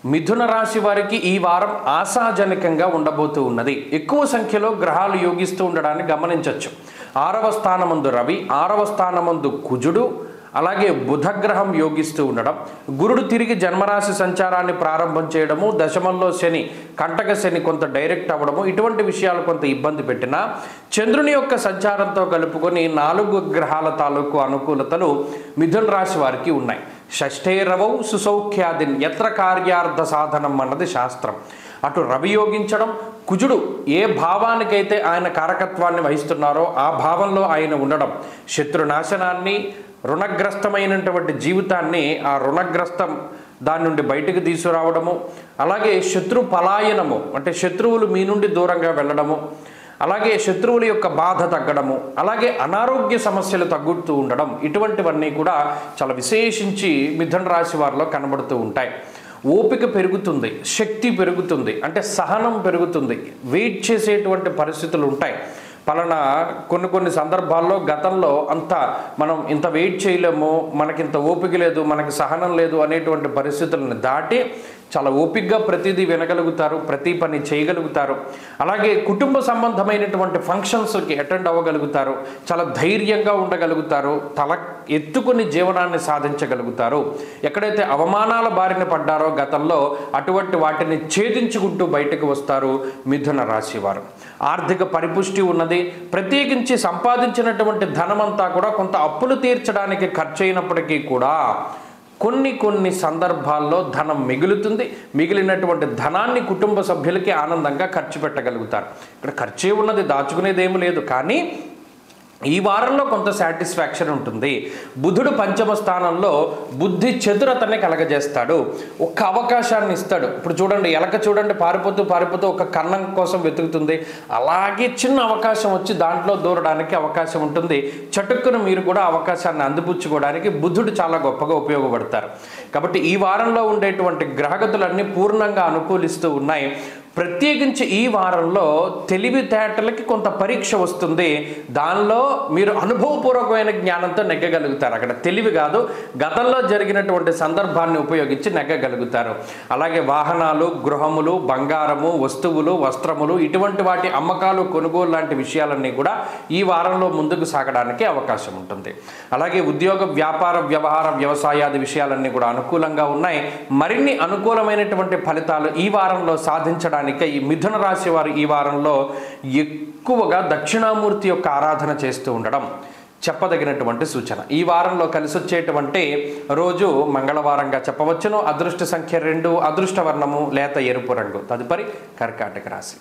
మిథున రాశి వారికి ఈ వారం ఆశాజనకంగా ఉండబోతూ ఉన్నది. ఎక్కువ సంఖ్యలో గ్రహాలు యోగిస్తూ ఉండడాన్ని గమనించవచ్చు. 6వ స్థానమందు రవి, 6వ స్థానమందు కుజుడు, అలాగే బుధగ్రహం యోగిస్తూ ఉండడం, గురుడు తిరిగి జన్మరాశి సంచారాన్ని ప్రారంభం చేయడము, దశమంలో శని, కంటక శని కొంత డైరెక్ట్ అవ్వడము, ఇటువంటి విషయాలు కొంత ఇబ్బంది పెట్టినా చంద్రుని యొక్క సంచారంతో కలుపుకొని 4 గ్రహాల తాలూకు అనుకూలతలు మిథున రాశి వారికి ఉన్నాయి. షష్ఠేరవౌ సుసౌఖ్యాదిన్ యత్ర కార్యార్థ సాధనం అన్నది శాస్త్రం. అటు రవి యోగించడం, కుజుడు ఏ భావానికైతే ఆయన కారకత్వాన్ని వహిస్తున్నారో ఆ భావంలో ఆయన ఉండడం, శత్రునాశనాన్ని, రుణగ్రస్తమైనటువంటి జీవితాన్ని ఆ రుణగ్రస్తం దాని నుండి బయటకు తీసుకురావడము, అలాగే శత్రు పలాయనము అంటే శత్రువులు మీ నుండి దూరంగా వెళ్ళడము, అలాగే శత్రువుల యొక్క బాధ తగ్గడము, అలాగే అనారోగ్య సమస్యలు తగ్గుతూ ఉండడం, ఇటువంటివన్నీ కూడా చాలా విశేషించి మిథున రాశి వారిలో కనబడుతూ ఉంటాయి. ఓపిక పెరుగుతుంది, శక్తి పెరుగుతుంది, అంటే సహనం పెరుగుతుంది, వెయిట్ చేసేటువంటి పరిస్థితులు ఉంటాయి. పలానా కొన్ని సందర్భాల్లో గతంలో మనం ఇంత వెయిట్ చేయలేము, మనకింత ఓపిక లేదు, మనకి సహనం లేదు అనేటువంటి పరిస్థితులను దాటి చాలా ఓపికగా ప్రతిదీ వినగలుగుతారు, ప్రతి పని చేయగలుగుతారు. అలాగే కుటుంబ సంబంధమైనటువంటి ఫంక్షన్స్కి అటెండ్ అవ్వగలుగుతారు, చాలా ధైర్యంగా ఉండగలుగుతారు, తల ఎత్తుకుని జీవనాన్ని సాధించగలుగుతారు. ఎక్కడైతే అవమానాల బారిన పడ్డారో గతంలో అటువంటి వాటిని ఛేదించుకుంటూ బయటకు వస్తారు మిథున రాశి వారు. ఆర్థిక పరిపుష్టి ఉన్నది. ప్రత్యేకించి సంపాదించినటువంటి ధనమంతా కూడా కొంత అప్పులు తీర్చడానికి ఖర్చు అయినప్పటికీ కూడా కొన్ని సందర్భాల్లో ధనం మిగులుతుంది. మిగిలినటువంటి ధనాన్ని కుటుంబ సభ్యులకి ఆనందంగా ఖర్చు పెట్టగలుగుతారు. ఇక్కడ ఖర్చే ఉన్నది, దాచుకునేది ఏమీ లేదు. కానీ ఈ వారంలో కొంత సాటిస్ఫాక్షన్ ఉంటుంది. బుధుడు పంచమ స్థానంలో బుద్ధి చతురతని కలగజేస్తాడు, ఒక్క అవకాశాన్ని ఇస్తాడు. ఇప్పుడు చూడండి, ఎలక చూడండి పారిపోతూ ఒక కన్నం కోసం వెతుకుతుంది, అలాగే చిన్న అవకాశం వచ్చి దాంట్లో దూరడానికి అవకాశం ఉంటుంది. చటుక్కున మీరు కూడా అవకాశాన్ని అందిపుచ్చుకోవడానికి బుధుడు చాలా గొప్పగా ఉపయోగపడతారు. కాబట్టి ఈ వారంలో ఉండేటువంటి గ్రహగతులన్నీ పూర్ణంగా అనుకూలిస్తూ ఉన్నాయి. ప్రత్యేకించి ఈ వారంలో తెలివితేటలకి కొంత పరీక్ష వస్తుంది. దానిలో మీరు అనుభవపూర్వకమైన జ్ఞానంతో నెగ్గగలుగుతారు. అక్కడ తెలివి కాదు, గతంలో జరిగినటువంటి సందర్భాన్ని ఉపయోగించి నెగ్గగలుగుతారు. అలాగే వాహనాలు, గృహములు, బంగారము, వస్తువులు, వస్త్రములు, ఇటువంటి వాటి అమ్మకాలు, కొనుగోలు లాంటి విషయాలన్నీ కూడా ఈ వారంలో ముందుకు సాగడానికి అవకాశం ఉంటుంది. అలాగే ఉద్యోగ, వ్యాపార, వ్యవహార, వ్యవసాయాది విషయాలన్నీ కూడా అనుకూలంగా ఉన్నాయి. మరిన్ని అనుకూలమైనటువంటి ఫలితాలు ఈ వారంలో సాధించడానికి ఈ మిథున రాశి వారు ఈ వారంలో ఎక్కువగా దక్షిణామూర్తి యొక్క ఆరాధన చేస్తూ ఉండడం చెప్పదగినటువంటి సూచన. ఈ వారంలో కలిసి వచ్చేటువంటి రోజు మంగళవారంగా చెప్పవచ్చును. అదృష్ట సంఖ్య 2, అదృష్ట వర్ణము లేత ఎరుపు రంగు. తదుపరి కర్కాటక రాశి.